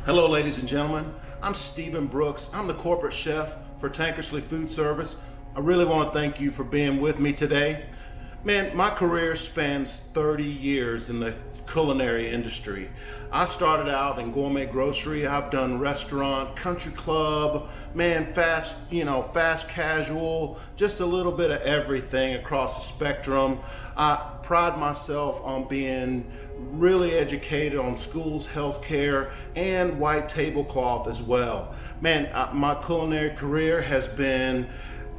Hello, ladies and gentlemen. I'm Stephen Brooks. I'm the corporate chef for Tankersley Food Service. I really want to thank you for being with me today. Man, my career spans 30 years in the culinary industry. I started out in gourmet grocery. I've done restaurant, country club, man, fast casual, just a little bit of everything across the spectrum. I pride myself on being really educated on schools, healthcare, and white tablecloth as well. Man, my culinary career has been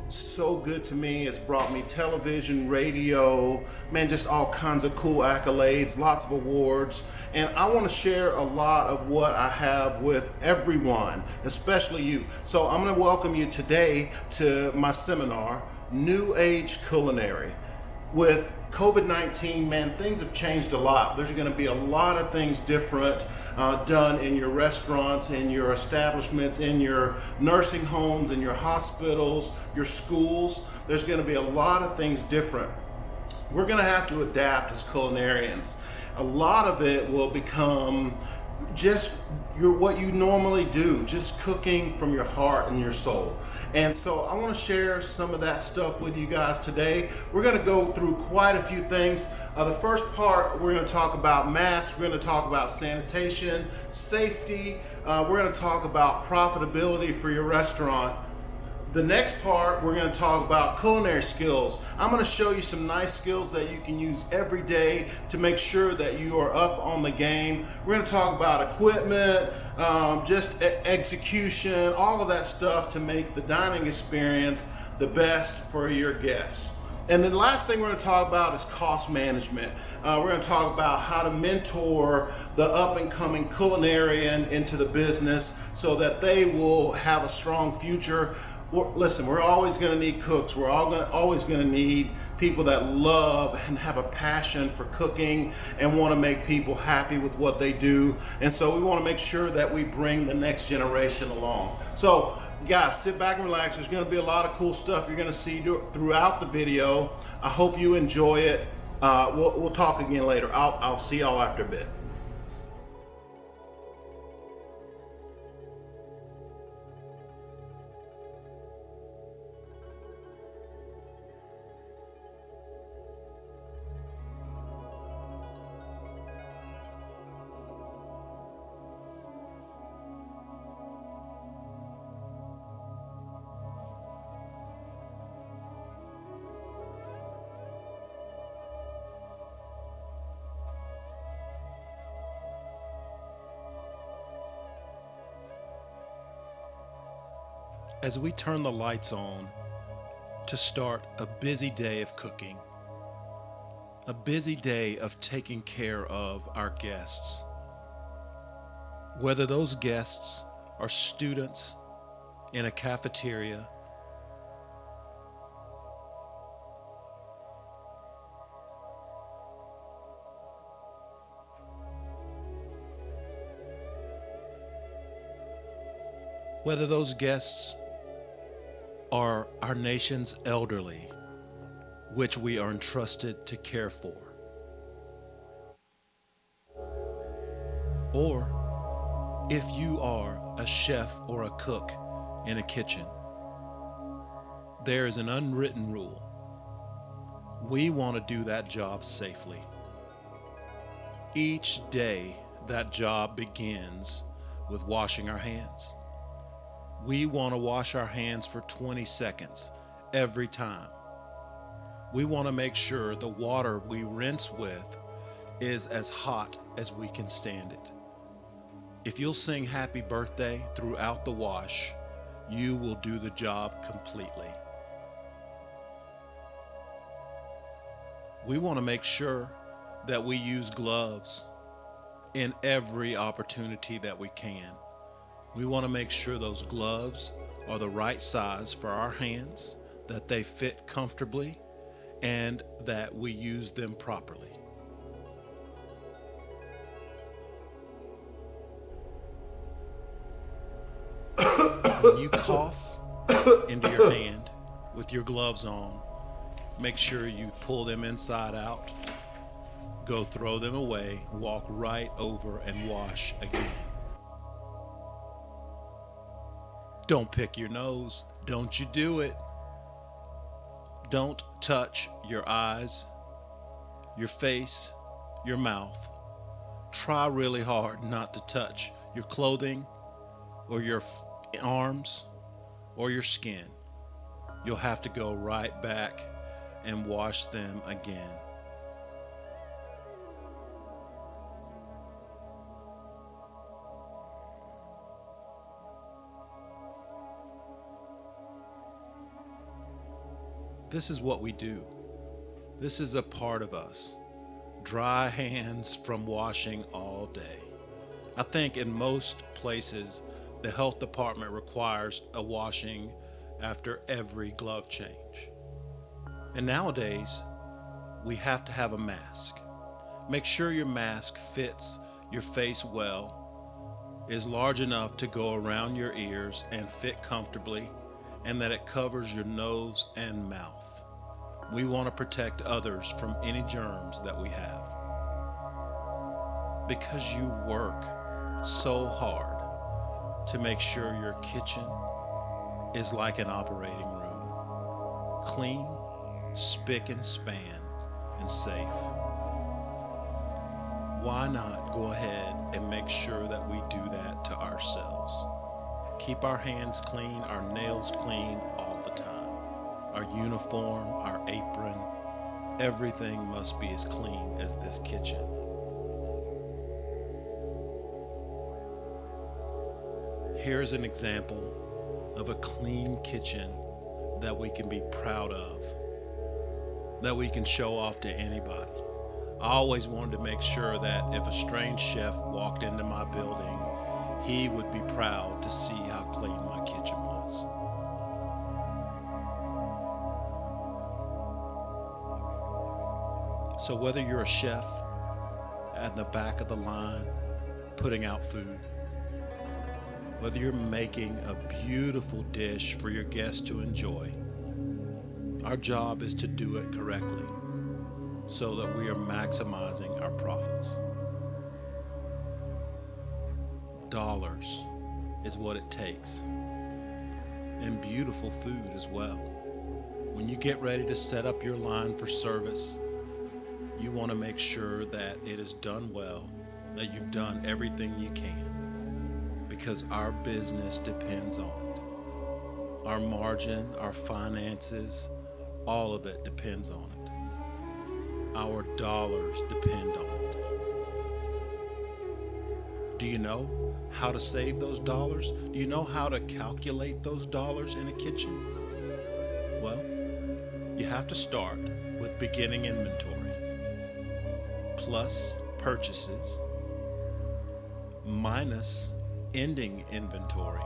so good to me. It's brought me television, radio, man, just all kinds of cool accolades, lots of awards. And I want to share a lot of what I have with everyone, especially you. So I'm going to welcome you today to my seminar, New Age Culinary. With COVID-19, man, things have changed a lot. There's going to be a lot of things different done in your restaurants, in your establishments, in your nursing homes, in your hospitals, your schools. There's going to be a lot of things different. We're going to have to adapt as culinarians. A lot of it will become just what you normally do, just cooking from your heart and your soul. And so I want to share some of that stuff with you guys today. We're going to go through quite a few things. The first part, we're going to talk about masks, we're going to talk about sanitation, safety, we're going to talk about profitability for your restaurant. The next part, we're going to talk about culinary skills. I'm going to show you some nice skills that you can use every day to make sure that you are up on the game. We're going to talk about equipment, just execution, all of that stuff to make the dining experience the best for your guests. And then the last thing we're going to talk about is cost management. We're going to talk about how to mentor the up and coming culinarian into the business so that they will have a strong future. Listen, we're always going to need cooks. We're always going to need people that love and have a passion for cooking and want to make people happy with what they do. And so we want to make sure that we bring the next generation along. So guys, sit back and relax. There's going to be a lot of cool stuff you're going to see throughout the video. I hope you enjoy it. We'll talk again later. I'll see y'all after a bit. As we turn the lights on to start a busy day of cooking, a busy day of taking care of our guests, whether those guests are students in a cafeteria, whether those guests are our nation's elderly, which we are entrusted to care for, or if you are a chef or a cook in a kitchen, there is an unwritten rule. We want to do that job safely. Each day, that job begins with washing our hands. We want to wash our hands for 20 seconds every time. We want to make sure the water we rinse with is as hot as we can stand it. If you'll sing happy birthday throughout the wash, you will do the job completely. We want to make sure that we use gloves in every opportunity that we can. We want to make sure those gloves are the right size for our hands, that they fit comfortably, and that we use them properly. When you cough into your hand with your gloves on, make sure you pull them inside out, go throw them away, walk right over and wash again. Don't pick your nose. Don't you do it. Don't touch your eyes, your face, your mouth. Try really hard not to touch your clothing or your arms or your skin. You'll have to go right back and wash them again. This is what we do. This is a part of us. Dry hands from washing all day. I think in most places, the health department requires a washing after every glove change. And nowadays, we have to have a mask. Make sure your mask fits your face well, is large enough to go around your ears and fit comfortably, and that it covers your nose and mouth. We want to protect others from any germs that we have. Because you work so hard to make sure your kitchen is like an operating room. Clean, spick and span, and safe. Why not go ahead and make sure that we do that to ourselves? Keep our hands clean, our nails clean all the time. Our uniform, our apron, everything must be as clean as this kitchen. Here's an example of a clean kitchen that we can be proud of, that we can show off to anybody. I always wanted to make sure that if a strange chef walked into my building, he would be proud to see how clean my kitchen was. So whether you're a chef at the back of the line putting out food, whether you're making a beautiful dish for your guests to enjoy, our job is to do it correctly so that we are maximizing our profits. Dollars is what it takes, and beautiful food as well. When you get ready to set up your line for service, you want to make sure that it is done well, that you've done everything you can, because our business depends on it. Our margin, our finances, all of it depends on it. Our dollars depend on it. Do you know how to save those dollars? Do you know how to calculate those dollars in a kitchen? Well, you have to start with beginning inventory plus purchases minus ending inventory,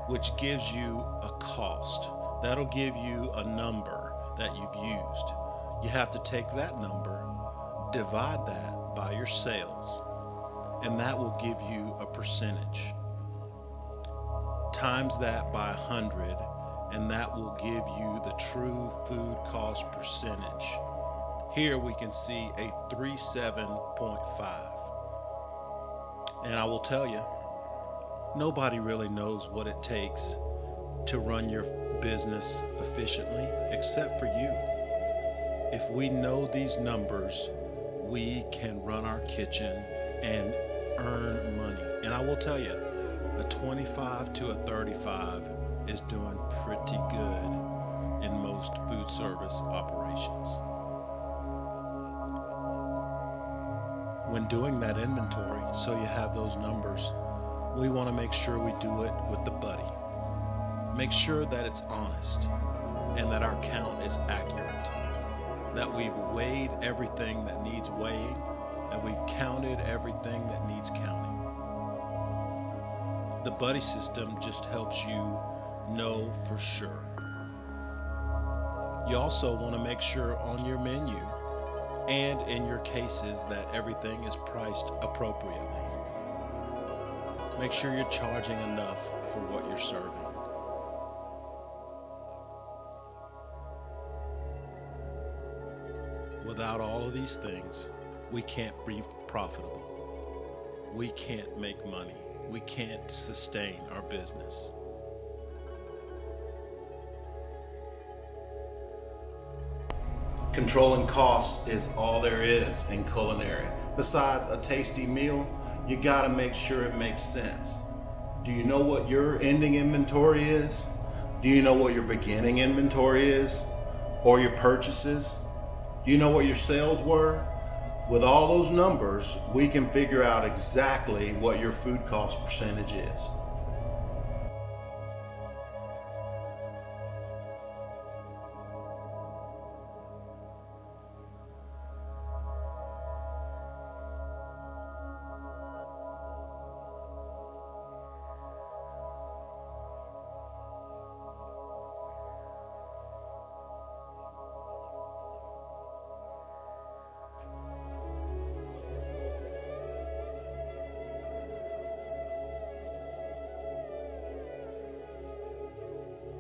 which gives you a cost. That'll give you a number that you've used. You have to take that number, divide that by your sales, and that will give you a percentage. Times that by 100, and that will give you the true food cost percentage. Here we can see a 37.5. And I will tell you, nobody really knows what it takes to run your business efficiently except for you. If we know these numbers, we can run our kitchen and earn money. And I will tell you, a 25 to a 35 is doing pretty good in most food service operations. When doing that inventory, so you have those numbers, we want to make sure we do it with the buddy. Make sure that it's honest and that our count is accurate, that we've weighed everything that needs weighing, and we've counted everything that needs counting. The buddy system just helps you know for sure. You also want to make sure on your menu and in your cases that everything is priced appropriately. Make sure you're charging enough for what you're serving. Without all of these things, we can't be profitable. We can't make money. We can't sustain our business. Controlling costs is all there is in culinary. Besides a tasty meal, you gotta make sure it makes sense. Do you know what your ending inventory is? Do you know what your beginning inventory is? Or your purchases? Do you know what your sales were? With all those numbers, we can figure out exactly what your food cost percentage is.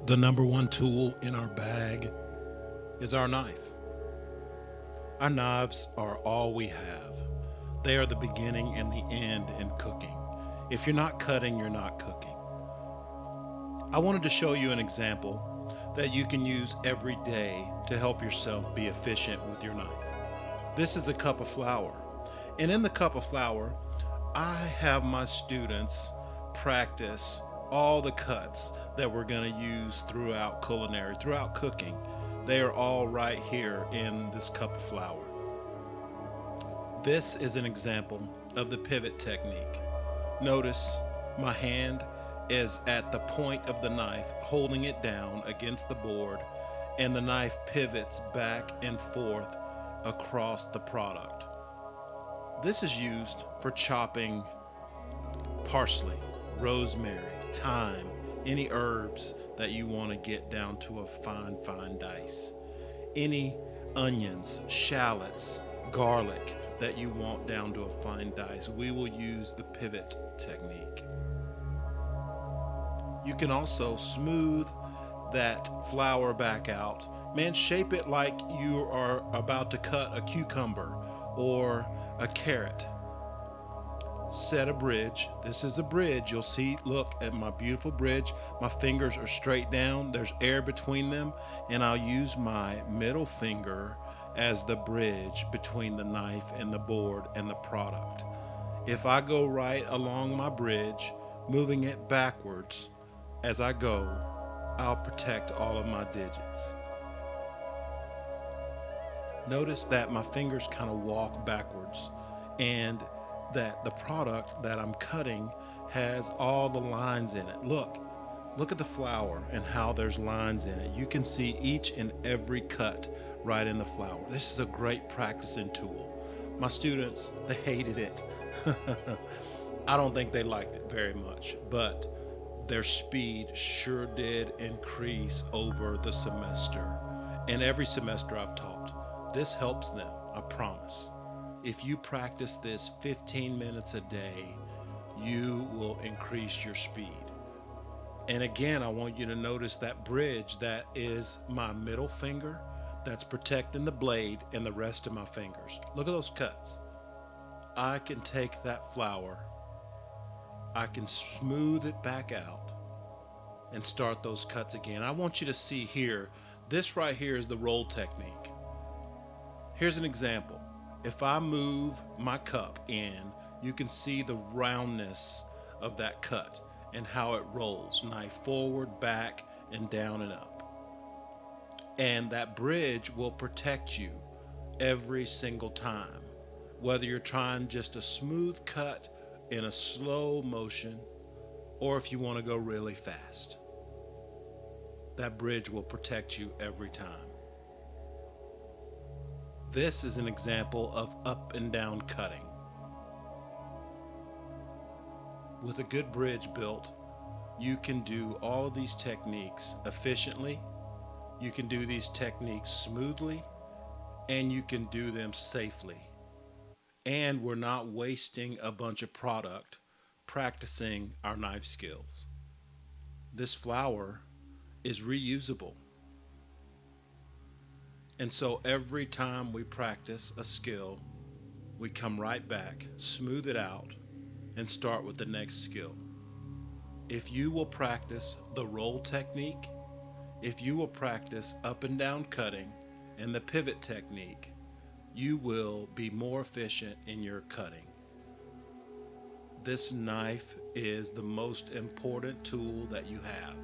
The number one tool in our bag is our knife. Our knives are all we have. They are the beginning and the end in cooking. If you're not cutting, you're not cooking. I wanted to show you an example that you can use every day to help yourself be efficient with your knife. This is a cup of flour. And in the cup of flour, I have my students practice all the cuts that we're going to use throughout culinary, throughout cooking. They are all right here in this cup of flour. This is an example of the pivot technique. Notice my hand is at the point of the knife, holding it down against the board, and the knife pivots back and forth across the product. This is used for chopping parsley, rosemary, thyme, any herbs that you want to get down to a fine, fine dice. Any onions, shallots, garlic that you want down to a fine dice. We will use the pivot technique. You can also smooth that flour back out. Man, shape it like you are about to cut a cucumber or a carrot. Set a bridge. This is a bridge. You'll see, look at my beautiful bridge. My fingers are straight down. There's air between them. And I'll use my middle finger as the bridge between the knife and the board and the product. If I go right along my bridge, moving it backwards as I go, I'll protect all of my digits. Notice that my fingers kind of walk backwards and that the product that I'm cutting has all the lines in it. Look at the flour and how there's lines in it. You can see each and every cut right in the flour. This is a great practicing tool. My students, they hated it. I don't think they liked it very much, but their speed sure did increase over the semester. And every semester I've taught, this helps them, I promise. If you practice this 15 minutes a day, you will increase your speed. And again, I want you to notice that bridge that is my middle finger that's protecting the blade and the rest of my fingers. Look at those cuts. I can take that flour, I can smooth it back out and start those cuts again. I want you to see here, this right here is the roll technique. Here's an example. If I move my cup in, you can see the roundness of that cut and how it rolls, knife forward, back, and down and up. And that bridge will protect you every single time, whether you're trying just a smooth cut in a slow motion or if you want to go really fast. That bridge will protect you every time. This is an example of up and down cutting. With a good bridge built, you can do all of these techniques efficiently, you can do these techniques smoothly, and you can do them safely. And we're not wasting a bunch of product practicing our knife skills. This flour is reusable. And so every time we practice a skill, we come right back, smooth it out, and start with the next skill. If you will practice the roll technique, if you will practice up and down cutting, and the pivot technique, you will be more efficient in your cutting. This knife is the most important tool that you have.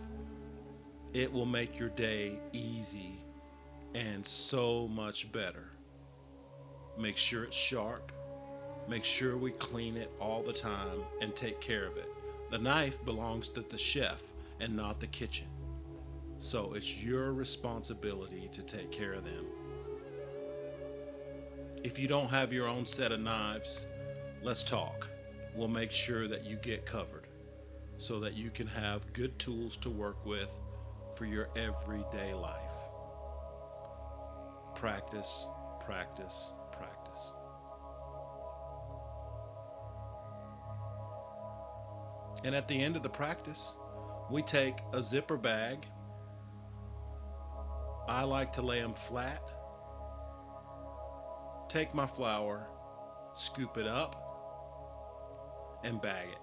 It will make your day easy and so much better. Make sure it's sharp. Make sure we clean it all the time and take care of it. The knife belongs to the chef and not the kitchen. So it's your responsibility to take care of them. If you don't have your own set of knives, let's talk. We'll make sure that you get covered so that you can have good tools to work with for your everyday life. Practice, practice, practice. And at the end of the practice, we take a zipper bag. I like to lay them flat. Take my flour, scoop it up, and bag it.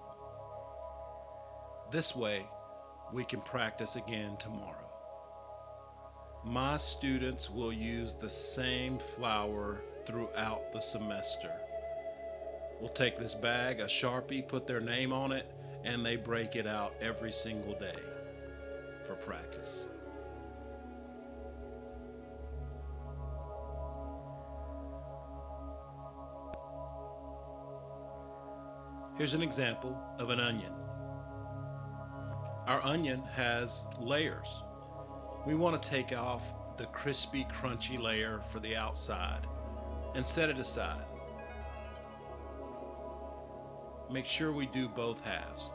This way, we can practice again tomorrow. My students will use the same flour throughout the semester. We'll take this bag, a Sharpie, put their name on it, and they break it out every single day for practice. Here's an example of an onion. Our onion has layers. We want to take off the crispy, crunchy layer for the outside and set it aside. Make sure we do both halves.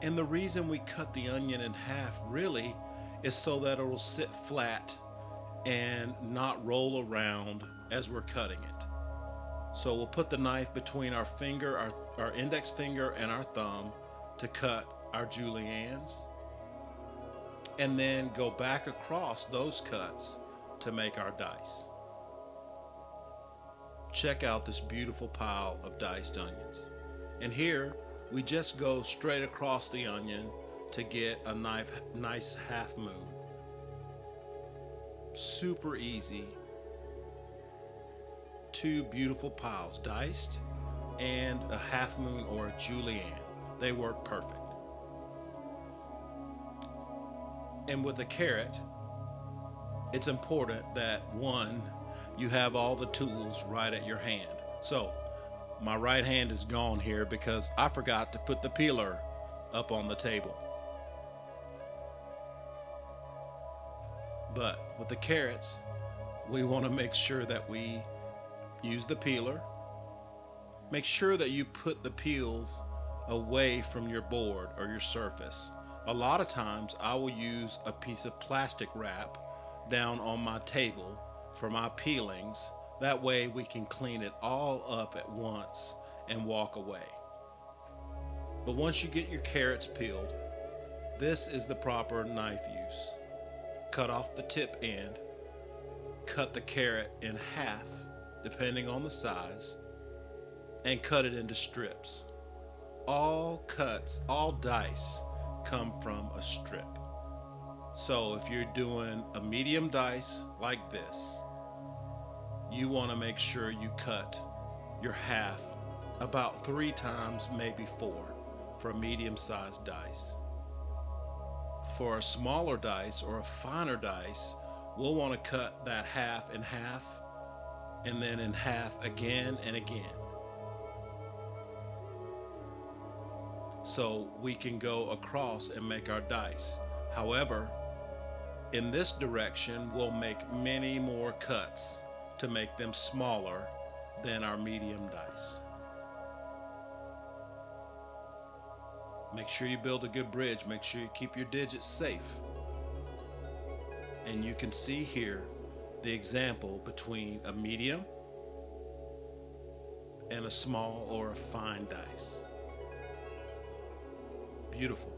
And the reason we cut the onion in half really is so that it will sit flat and not roll around as we're cutting it. So we'll put the knife between our finger, our index finger and our thumb to cut our juliennes, and then go back across those cuts to make our dice. Check out this beautiful pile of diced onions. And here we just go straight across the onion to get a nice half moon. Super easy. Two beautiful piles, diced and a half moon or a julienne. They work perfect. And with a carrot, it's important that one, you have all the tools right at your hand. So my right hand is gone here because I forgot to put the peeler up on the table. But with the carrots, we want to make sure that we use the peeler. Make sure that you put the peels away from your board or your surface. A lot of times I will use a piece of plastic wrap down on my table for my peelings. That way we can clean it all up at once and walk away. But once you get your carrots peeled, this is the proper knife use. Cut off the tip end, cut the carrot in half depending on the size, and cut it into strips. All cuts, all dice come from a strip. So if you're doing a medium dice like this, you want to make sure you cut your half about 3 times, maybe 4, for a medium-sized dice. For a smaller dice or a finer dice, we'll want to cut that half in half and then in half again and again. So we can go across and make our dice. However, in this direction, we'll make many more cuts to make them smaller than our medium dice. Make sure you build a good bridge. Make sure you keep your digits safe. And you can see here the example between a medium and a small or a fine dice. Beautiful.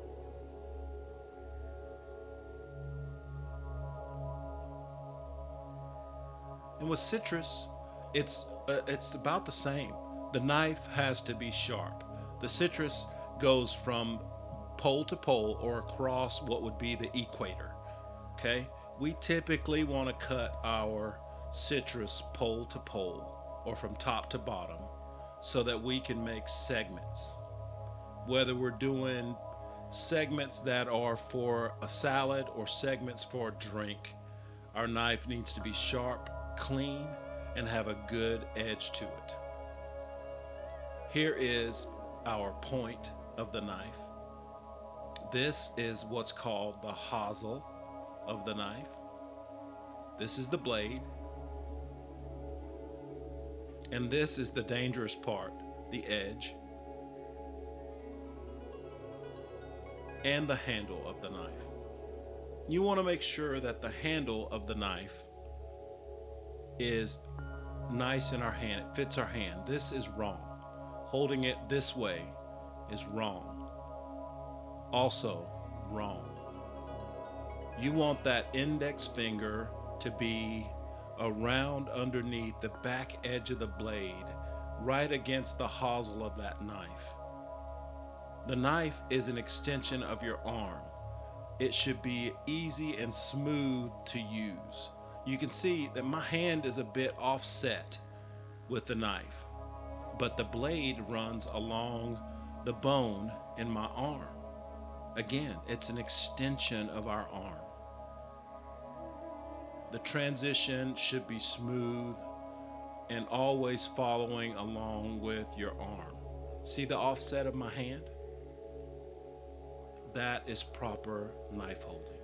And with citrus, it's about the same. The knife has to be sharp. The citrus goes from pole to pole or across what would be the equator. Okay? We typically want to cut our citrus pole to pole or from top to bottom so that we can make segments. Whether we're doing segments that are for a salad or segments for a drink, our knife needs to be sharp, clean, and have a good edge to it. Here is our point of the knife. This is what's called the hosel of the knife. This is the blade. And this is the dangerous part, the edge. And the handle of the knife. You want to make sure that the handle of the knife is nice in our hand. It fits our hand. This is wrong. Holding it this way is wrong. Also wrong. You want that index finger to be around underneath the back edge of the blade, right against the hosel of that knife. The knife is an extension of your arm. It should be easy and smooth to use. You can see that my hand is a bit offset with the knife, but the blade runs along the bone in my arm. Again, it's an extension of our arm. The transition should be smooth and always following along with your arm. See the offset of my hand? That is proper knife holding.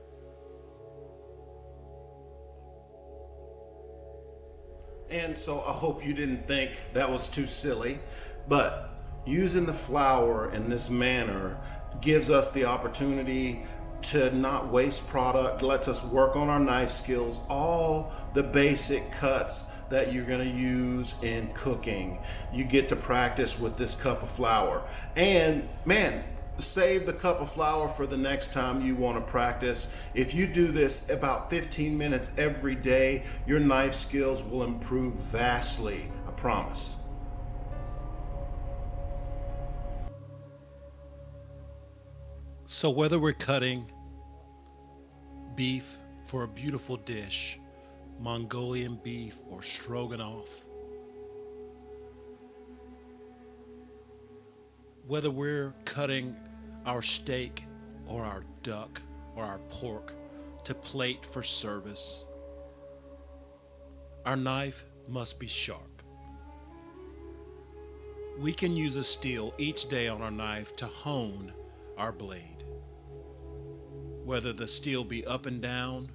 And so I hope you didn't think that was too silly, but using the flour in this manner gives us the opportunity to not waste product, lets us work on our knife skills, all the basic cuts that you're going to use in cooking. You get to practice with this cup of flour. And man, save the cup of flour for the next time you want to practice. If you do this about 15 minutes every day, your knife skills will improve vastly, I promise. So whether we're cutting beef for a beautiful dish, Mongolian beef or stroganoff, whether we're cutting our steak or our duck or our pork to plate for service, our knife must be sharp. We can use a steel each day on our knife to hone our blade. Whether the steel be up and down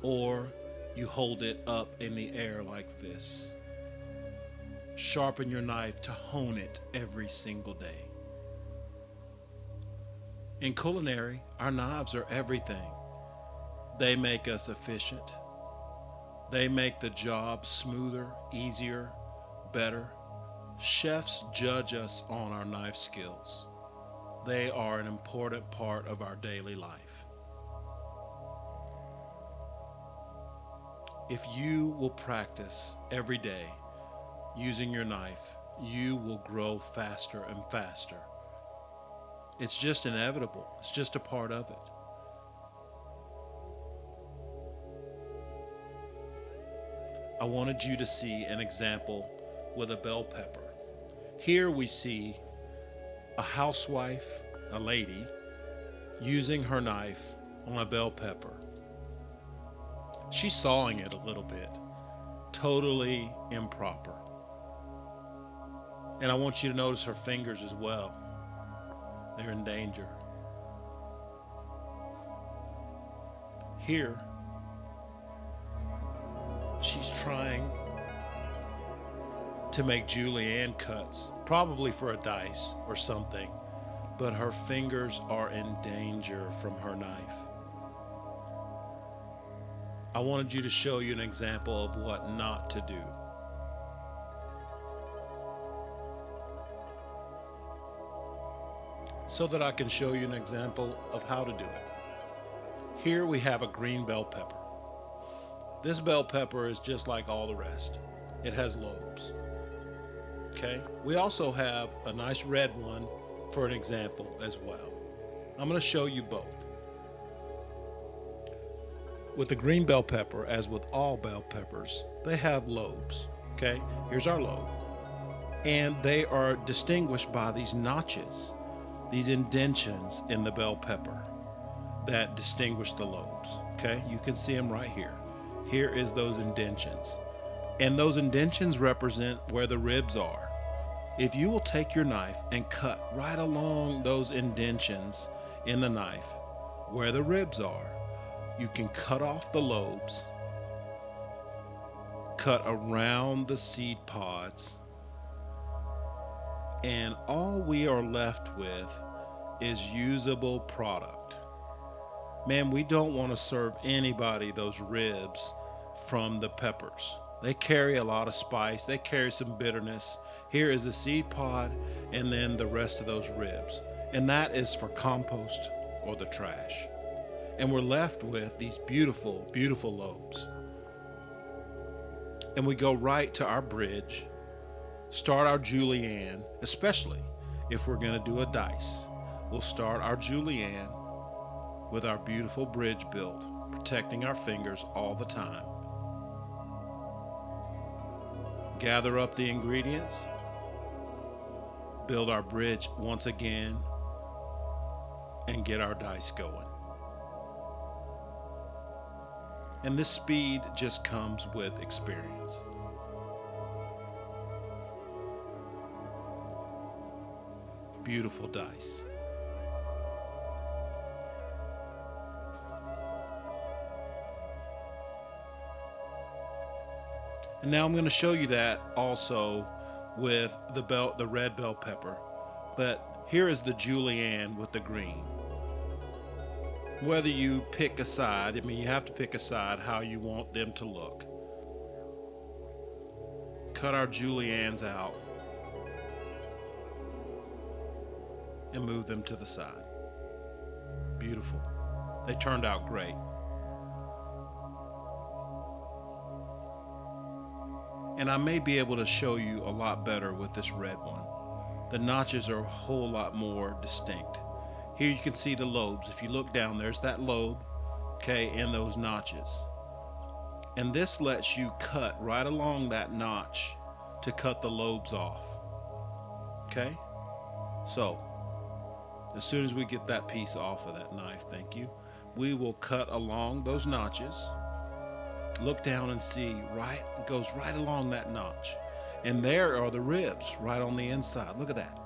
or you hold it up in the air like this. Sharpen your knife to hone it every single day. In culinary, our knives are everything. They make us efficient. They make the job smoother, easier, better. Chefs judge us on our knife skills. They are an important part of our daily life. If you will practice every day using your knife, you will grow faster and faster. It's just inevitable. It's just a part of it. I wanted you to see an example with a bell pepper. Here we see a housewife, a lady, using her knife on a bell pepper. She's sawing it a little bit. Totally improper. And I want you to notice her fingers as well. They're in danger. Here, she's trying to make julienne cuts, probably for a dice or something, but her fingers are in danger from her knife. I wanted you to show you an example of what not to do. So that I can show you an example of how to do it. Here we have a green bell pepper. This bell pepper is just like all the rest. It has lobes. Okay? We also have a nice red one for an example as well. I'm going to show you both. With the green bell pepper, as with all bell peppers, they have lobes. Okay, here's our lobe. And they are distinguished by these notches, these indentions in the bell pepper that distinguish the lobes. Okay, you can see them right here. Here is those indentions. And those indentions represent where the ribs are. If you will take your knife and cut right along those indentions in the knife where the ribs are, you can cut off the lobes, cut around the seed pods, and all we are left with is usable product. Man, we don't want to serve anybody those ribs from the peppers. They carry a lot of spice, they carry some bitterness. Here is the seed pod and then the rest of those ribs. And that is for compost or the trash. And we're left with these beautiful, beautiful lobes. And we go right to our bridge, start our julienne, especially if we're going to do a dice. We'll start our julienne with our beautiful bridge built, protecting our fingers all the time. Gather up the ingredients, build our bridge once again, and get our dice going. And this speed just comes with experience. Beautiful dice. And now I'm going to show you that also with the red bell pepper. But here is the julienne with the green. Whether you pick a side, you have to pick a side how you want them to look. Cut our juliennes out and move them to the side. Beautiful. They turned out great. And I may be able to show you a lot better with this red one. The notches are a whole lot more distinct. Here you can see the lobes. If you look down, there's that lobe, okay, and those notches. And this lets you cut right along that notch to cut the lobes off. Okay? So, as soon as we get that piece off of that knife, thank you, we will cut along those notches. Look down and see, right, it goes right along that notch. And there are the ribs right on the inside. Look at that.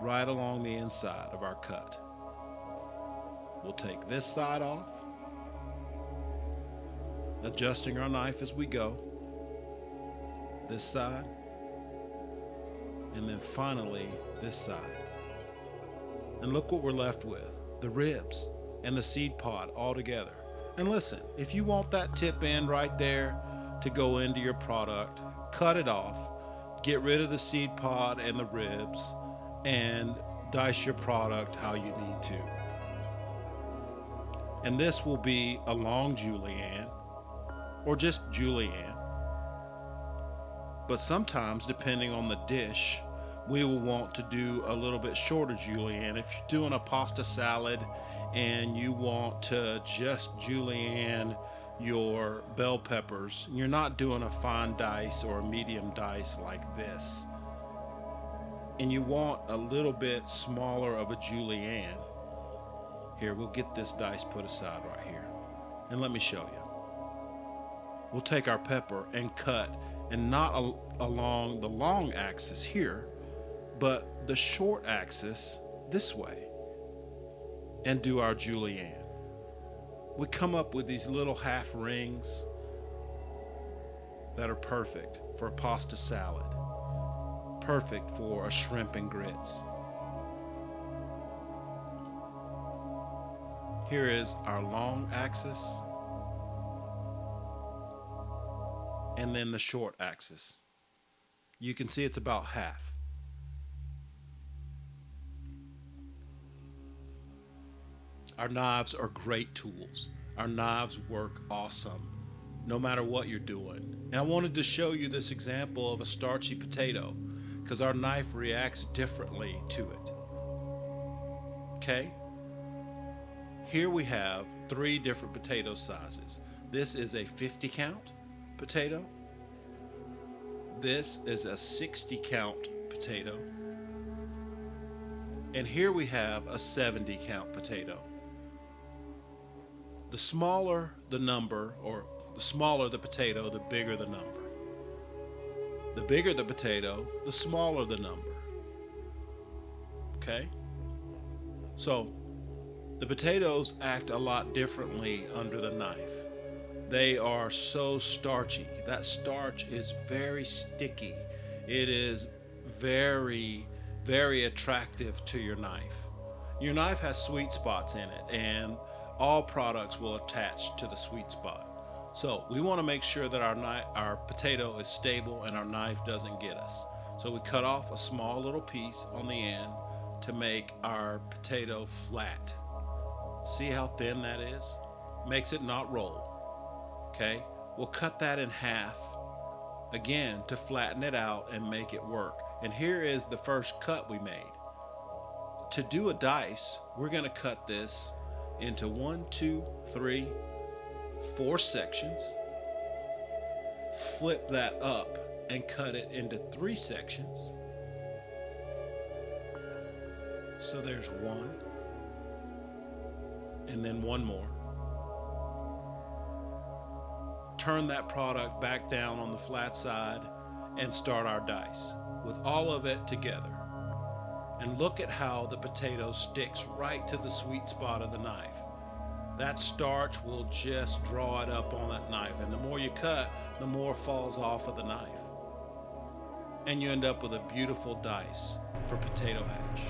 Right along the inside of our cut. We'll take this side off, adjusting our knife as we go. This side, and then finally this side. And look what we're left with, the ribs and the seed pod all together. And listen, if you want that tip end right there to go into your product, cut it off, get rid of the seed pod and the ribs, and dice your product how you need to. And this will be a long julienne or just julienne. But sometimes, depending on the dish, we will want to do a little bit shorter julienne. If you're doing a pasta salad and you want to just julienne your bell peppers, you're not doing a fine dice or a medium dice like this, and you want a little bit smaller of a julienne, here, we'll get this dice put aside right here, and let me show you. We'll take our pepper and cut, and not along the long axis here, but the short axis this way, and do our julienne. We come up with these little half rings that are perfect for a pasta salad, perfect for a shrimp and grits. Here is our long axis, and then the short axis. You can see it's about half. Our knives are great tools. Our knives work awesome, no matter what you're doing. And I wanted to show you this example of a starchy potato, because our knife reacts differently to it. Okay? Here we have three different potato sizes. This is a 50 count potato. This is a 60 count potato. And here we have a 70 count potato. The smaller the number, or the smaller the potato, the bigger the number. The bigger the potato, the smaller the number. Okay? So, the potatoes act a lot differently under the knife. They are so starchy. That starch is very sticky. It is very, very attractive to your knife. Your knife has sweet spots in it, and all products will attach to the sweet spot. So we want to make sure that our potato is stable and our knife doesn't get us. So we cut off a small little piece on the end to make our potato flat. See how thin that is? Makes it not roll. Okay? We'll cut that in half again to flatten it out and make it work. And here is the first cut we made. To do a dice, we're going to cut this into 1, 2, 3, 4 sections. Flip that up and cut it into 3 sections. So there's one, and then one more. Turn that product back down on the flat side and start our dice with all of it together. And look at how the potato sticks right to the sweet spot of the knife. That starch will just draw it up on that knife, and the more you cut, the more falls off of the knife. And you end up with a beautiful dice for potato hash.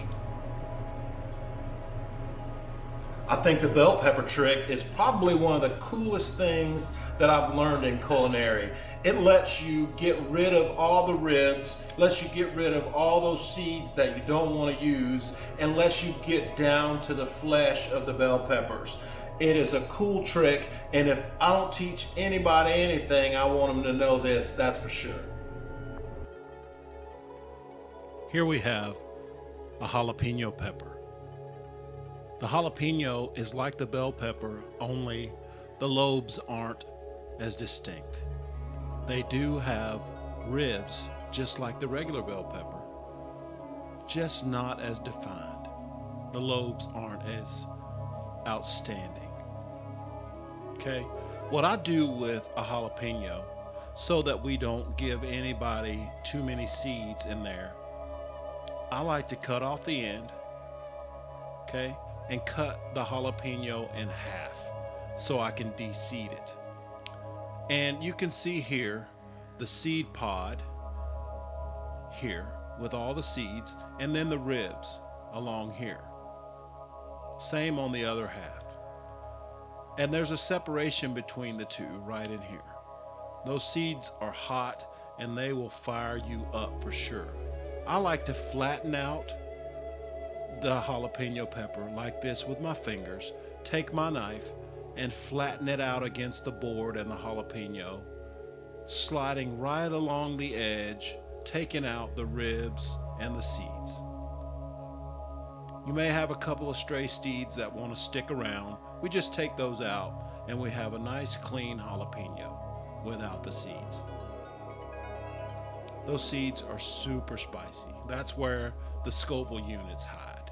I think the bell pepper trick is probably one of the coolest things that I've learned in culinary. It lets you get rid of all the ribs, lets you get rid of all those seeds that you don't want to use, and lets you get down to the flesh of the bell peppers. It is a cool trick, and if I don't teach anybody anything, I want them to know this, that's for sure. Here we have a jalapeno pepper. The jalapeno is like the bell pepper, only the lobes aren't as distinct. They do have ribs, just like the regular bell pepper, just not as defined. The lobes aren't as outstanding. Okay, what I do with a jalapeno, so that we don't give anybody too many seeds in there, I like to cut off the end, okay, and cut the jalapeno in half so I can de-seed it. And you can see here the seed pod here with all the seeds, and then the ribs along here. Same on the other half. And there's a separation between the two right in here. Those seeds are hot and they will fire you up for sure. I like to flatten out the jalapeno pepper like this with my fingers, take my knife and flatten it out against the board and the jalapeno, sliding right along the edge, taking out the ribs and the seeds. You may have a couple of stray seeds that want to stick around. We just take those out and we have a nice clean jalapeno without the seeds. Those seeds are super spicy. That's where the Scoville units hide.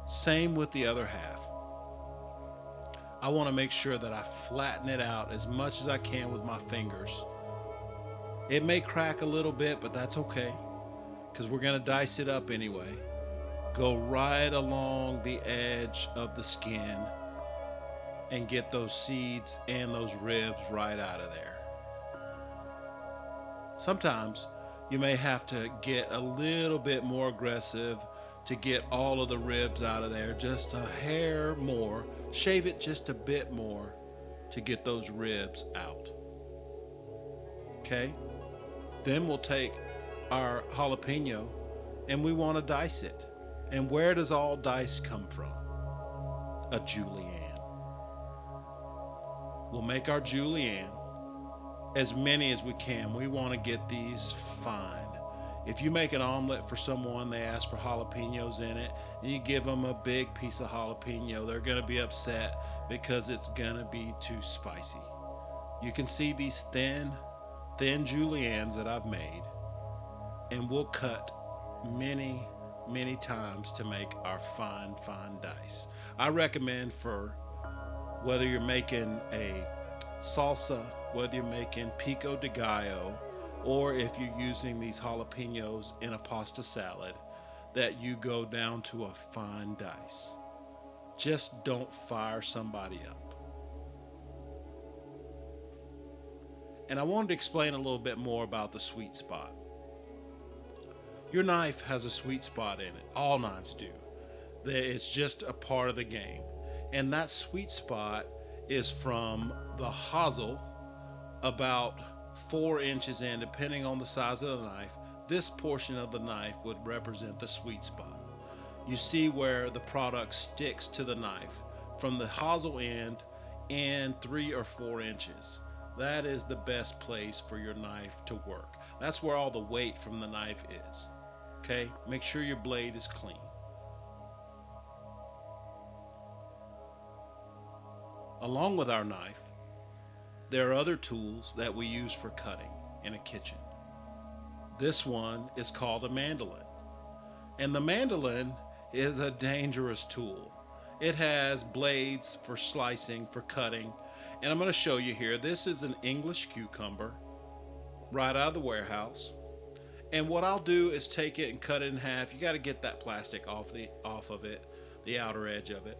Same with the other half. I want to make sure that I flatten it out as much as I can with my fingers. It may crack a little bit, but that's okay, because we're going to dice it up anyway. Go right along the edge of the skin and get those seeds and those ribs right out of there. Sometimes you may have to get a little bit more aggressive to get all of the ribs out of there, just a hair more. Shave it just a bit more to get those ribs out. Okay? Then we'll take our jalapeno and we want to dice it. And where does all dice come from? A julienne. We'll make our julienne, as many as we can. We want to get these fine. If you make an omelet for someone, they ask for jalapenos in it, and you give them a big piece of jalapeno, they're going to be upset because it's gonna be too spicy. You can see these thin juliennes that I've made, and we'll cut many times to make our fine dice. I recommend for whether you're making a salsa, whether you're making pico de gallo, or if you're using these jalapenos in a pasta salad, that you go down to a fine dice. Just don't fire somebody up. And I wanted to explain a little bit more about the sweet spot. Your knife has a sweet spot in it. All knives do. It's just a part of the game. And that sweet spot is from the hazel about 4 inches in, depending on the size of the knife. This portion of the knife would represent the sweet spot. You see where the product sticks to the knife from the hazel end and 3 or 4 inches. That is the best place for your knife to work. That's where all the weight from the knife is. Okay? Make sure your blade is clean. Along with our knife, there are other tools that we use for cutting in a kitchen. This one is called a mandolin. And the mandolin is a dangerous tool. It has blades for slicing, for cutting. And I'm going to show you here. This is an English cucumber right out of the warehouse. And what I'll do is take it and cut it in half. You got to get that plastic off of it, the outer edge of it.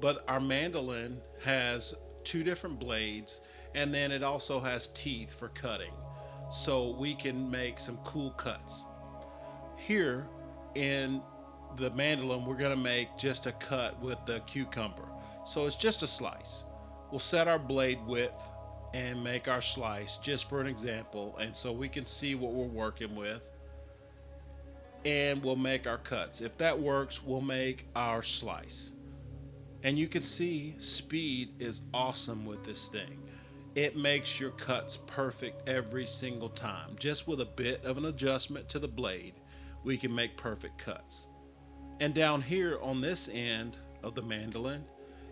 But our mandolin has 2 different blades, and then it also has teeth for cutting, so we can make some cool cuts. Here in the mandolin, we're going to make just a cut with the cucumber. So it's just a slice. We'll set our blade width and make our slice just for an example, and so we can see what we're working with, and we'll make our cuts. If that works, we'll make our slice. And you can see speed is awesome with this thing. It makes your cuts perfect every single time. Just with a bit of an adjustment to the blade, we can make perfect cuts. And down here on this end of the mandolin,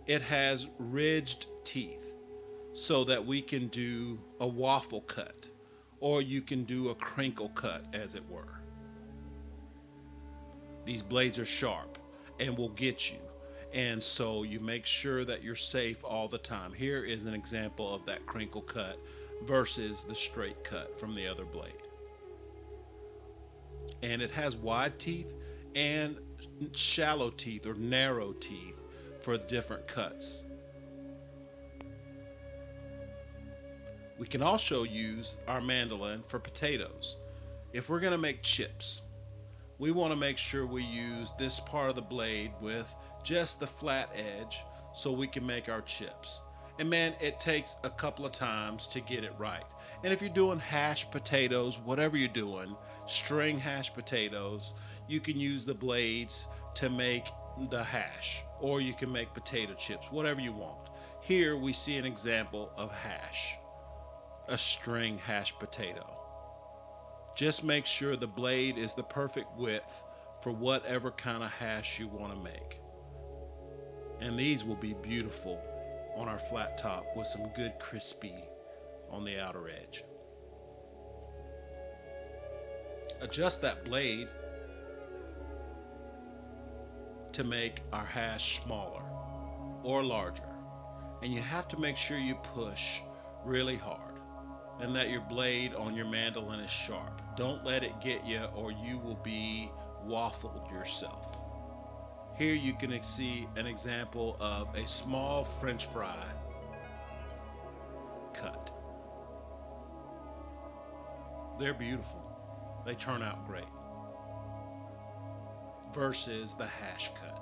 it has ridged teeth so that we can do a waffle cut, or you can do a crinkle cut, as it were. These blades are sharp and will get you. And so you make sure that you're safe all the time. Here is an example of that crinkle cut versus the straight cut from the other blade. And it has wide teeth and shallow teeth or narrow teeth for different cuts. We can also use our mandolin for potatoes. If we're going to make chips, we want to make sure we use this part of the blade with just the flat edge so we can make our chips. And man, it takes a couple of times to get it right. And if you're doing hashed potatoes, whatever you're doing, string hashed potatoes, you can use the blades to make the hash, or you can make potato chips, whatever you want. Here we see an example of hash, a string hashed potato. Just make sure the blade is the perfect width for whatever kind of hash you want to make. And these will be beautiful on our flat top with some good crispy on the outer edge. Adjust that blade to make our hash smaller or larger. And you have to make sure you push really hard and that your blade on your mandolin is sharp. Don't let it get you, or you will be waffled yourself. Here you can see an example of a small French fry cut. They're beautiful. They turn out great. Versus the hash cut.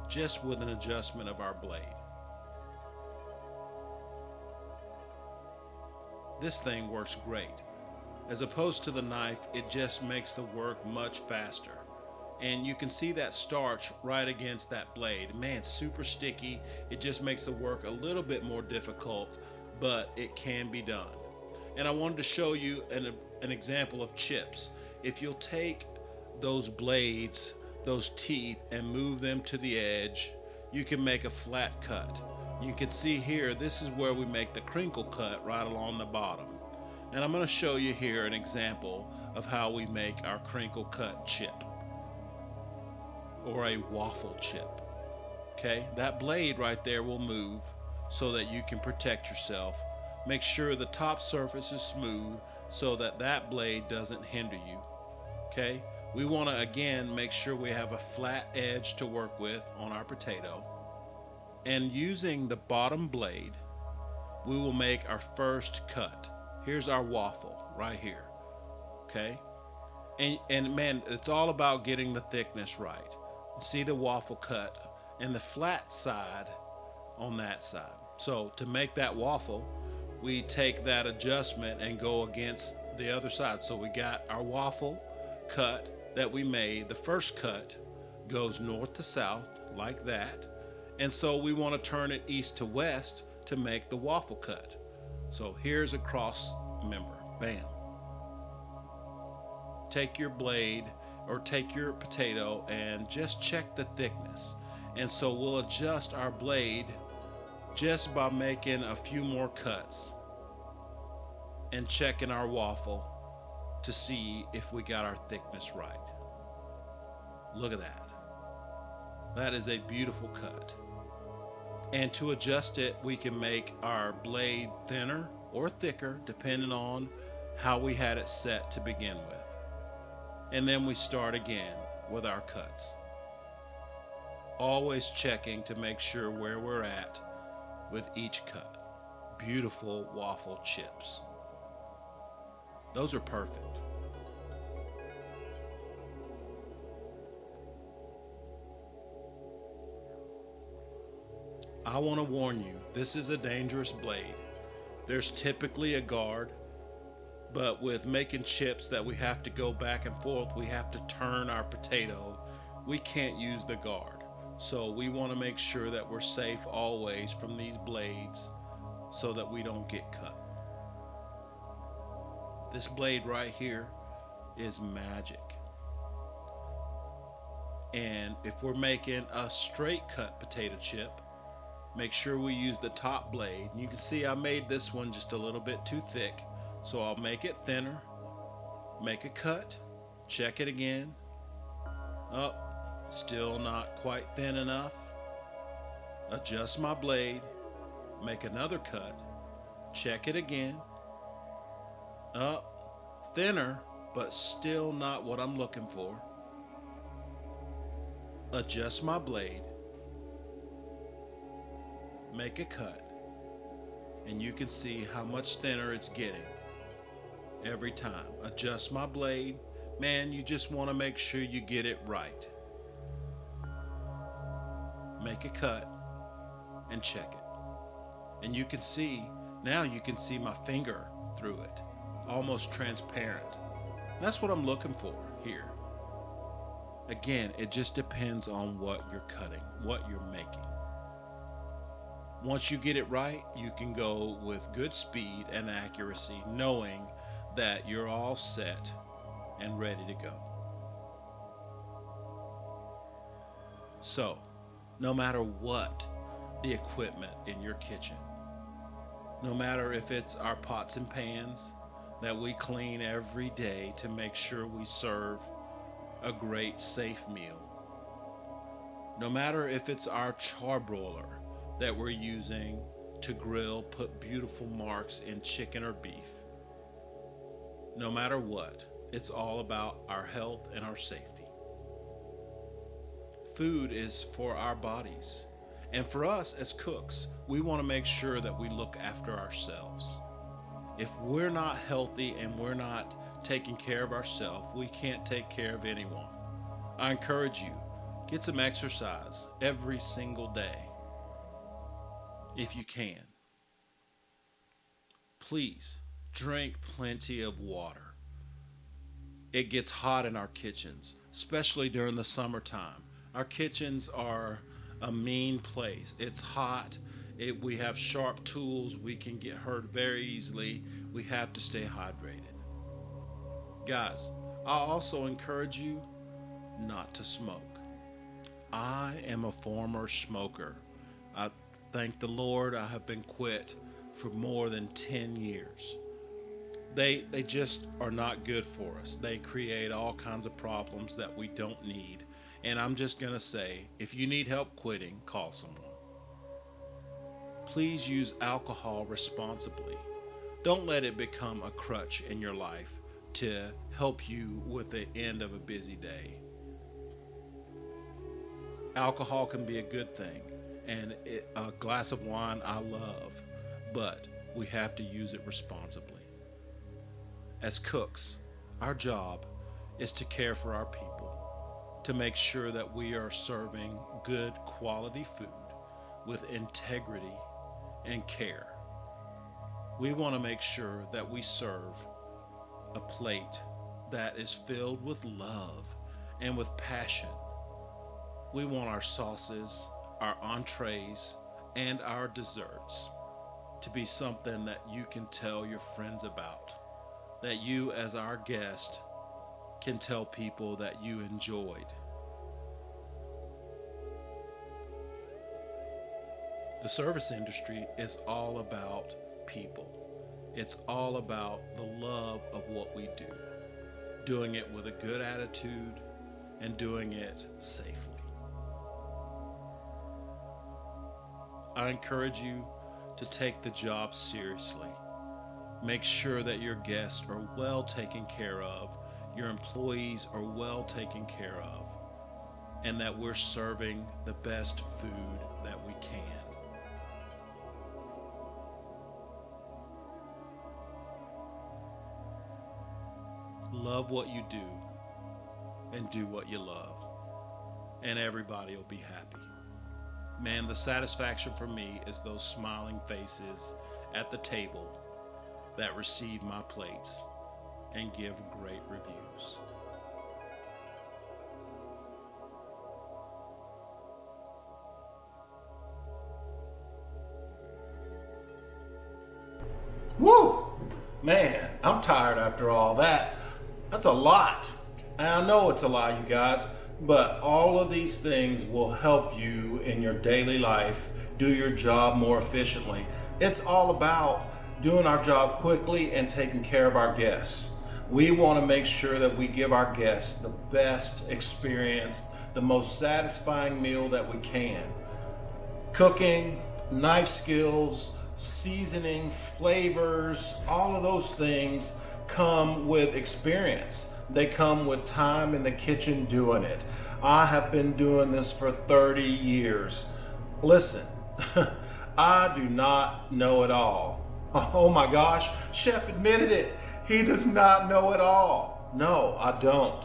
Just with an adjustment of our blade. This thing works great. As opposed to the knife, it just makes the work much faster. And you can see that starch right against that blade. Man, it's super sticky. It just makes the work a little bit more difficult, but it can be done. And I wanted to show you an example of chips. If you'll take those blades those teeth and move them to the edge, you can make a flat cut. You can see here, this is where we make the crinkle cut right along the bottom. And I'm going to show you here an example of how we make our crinkle cut chip or a waffle chip. Okay, that blade right there will move so that you can protect yourself. Make sure the top surface is smooth so that that blade doesn't hinder you. Okay, we want to again make sure we have a flat edge to work with on our potato. And using the bottom blade, we will make our first cut. Here's our waffle right here. Okay, and man, it's all about getting the thickness right. See the waffle cut and the flat side on that side. So to make that waffle, we take that adjustment and go against the other side. So we got our waffle cut that we made. The first cut goes north to south like that. And so we want to turn it east to west to make the waffle cut. So here's a cross member. Bam. Take your blade or take your potato and just check the thickness. And so we'll adjust our blade just by making a few more cuts and checking our waffle to see if we got our thickness right. Look at that. That is a beautiful cut. And to adjust it, we can make our blade thinner or thicker depending on how we had it set to begin with. And then we start again with our cuts. Always checking to make sure where we're at with each cut. Beautiful waffle chips. Those are perfect. I want to warn you, this is a dangerous blade. There's typically a guard, but with making chips that we have to go back and forth, we have to turn our potato, we can't use the guard. So we want to make sure that we're safe always from these blades so that we don't get cut. This blade right here is magic. And if we're making a straight cut potato chip, make sure we use the top blade. You can see I made this one just a little bit too thick. So I'll make it thinner, make a cut, check it again. Oh, still not quite thin enough. Adjust my blade, make another cut, check it again. Up, thinner, but still not what I'm looking for. Adjust my blade, make a cut, and you can see how much thinner it's getting every time. Adjust my blade. Man, you just want to make sure you get it right. Make a cut and check it. And you can see, now you can see my finger through it. Almost transparent. That's what I'm looking for here. Again, it just depends on what you're cutting, what you're making. Once you get it right, you can go with good speed and accuracy, knowing that you're all set and ready to go. So, no matter what the equipment in your kitchen, no matter if it's our pots and pans that we clean every day to make sure we serve a great, safe meal, no matter if it's our charbroiler that we're using to grill, put beautiful marks in chicken or beef, no matter what, it's all about our health and our safety. Food is for our bodies. And for us as cooks, we want to make sure that we look after ourselves. If we're not healthy and we're not taking care of ourselves, we can't take care of anyone. I encourage you, get some exercise every single day if you can. Please drink plenty of water. It gets hot in our kitchens, especially during the summertime. Our kitchens are a mean place. It's hot. We have sharp tools. We can get hurt very easily. We have to stay hydrated. Guys, I also encourage you not to smoke. I am a former smoker. I thank the Lord I have been quit for more than 10 years. They just are not good for us. They create all kinds of problems that we don't need. And I'm just going to say, if you need help quitting, call someone. Please use alcohol responsibly. Don't let it become a crutch in your life to help you with the end of a busy day. Alcohol can be a good thing, and a glass of wine I love, but we have to use it responsibly. As cooks, our job is to care for our people, to make sure that we are serving good quality food with integrity and care. We want to make sure that we serve a plate that is filled with love and with passion. We want our sauces, our entrees, and our desserts to be something that you can tell your friends about, that you as our guest can tell people that you enjoyed. The service industry is all about people. It's all about the love of what we do, doing it with a good attitude and doing it safely. I encourage you to take the job seriously. Make sure that your guests are well taken care of, your employees are well taken care of, and that we're serving the best food that we can. Love what you do and do what you love, and everybody will be happy. Man, the satisfaction for me is those smiling faces at the table that receive my plates and give great reviews. Woo! Man, I'm tired after all that. That's a lot. And I know it's a lot, you guys, but all of these things will help you in your daily life do your job more efficiently. It's all about doing our job quickly and taking care of our guests. We want to make sure that we give our guests the best experience, the most satisfying meal that we can. Cooking, knife skills, seasoning, flavors, all of those things come with experience. They come with time in the kitchen doing it. I have been doing this for 30 years. Listen, I do not know it all. Oh my gosh, Chef admitted it. He does not know it all. No, I don't.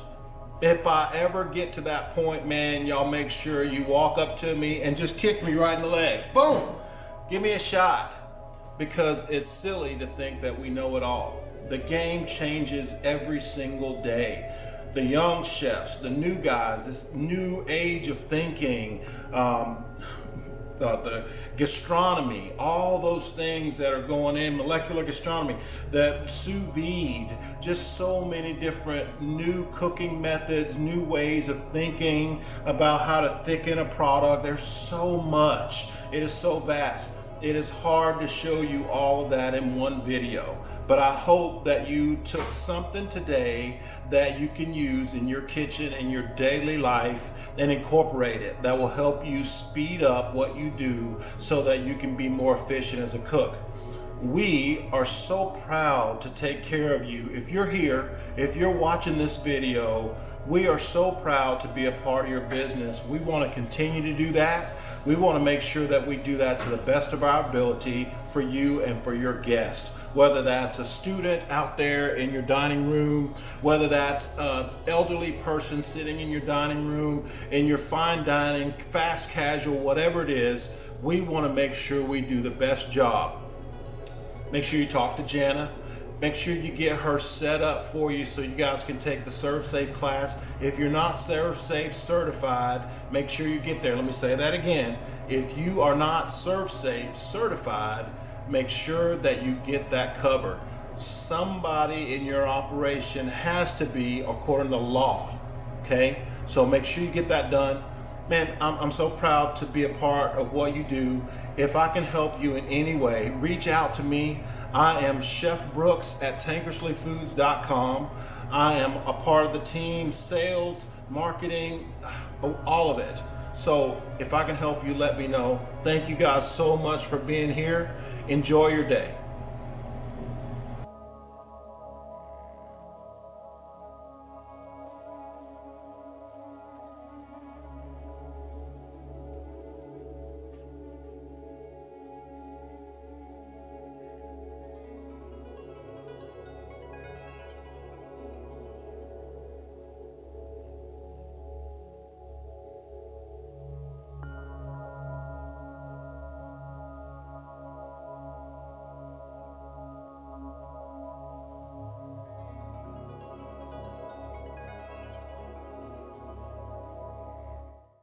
If I ever get to that point, man, y'all make sure you walk up to me and just kick me right in the leg. Boom! Give me a shot. Because it's silly to think that we know it all. The game changes every single day. The young chefs, the new guys, this new age of thinking, the gastronomy, all those things that are going in, molecular gastronomy, the sous vide, just so many different new cooking methods, new ways of thinking about how to thicken a product. There's so much. It is so vast. It is hard to show you all of that in one video, but I hope that you took something today that you can use in your kitchen, in your daily life, and incorporate it. That will help you speed up what you do so that you can be more efficient as a cook. We are so proud to take care of you. If you're here, if you're watching this video, we are so proud to be a part of your business. We want to continue to do that. We want to make sure that we do that to the best of our ability for you and for your guests. Whether that's a student out there in your dining room, whether that's an elderly person sitting in your dining room, in your fine dining, fast casual, whatever it is, we want to make sure we do the best job. Make sure you talk to Jana. Make sure you get her set up for you so you guys can take the Serve Safe class. If you're not Serve Safe certified, make sure you get there. Let me say that again. If you are not Serve Safe certified, make sure that you get that covered. Somebody in your operation has to be according to law, okay? So make sure you get that done. Man, I'm so proud to be a part of what you do. If I can help you in any way, reach out to me. I am Chef Brooks at tankersleyfoods.com. I am a part of the team, sales, marketing, all of it. So if I can help you, let me know. Thank you guys so much for being here. Enjoy your day.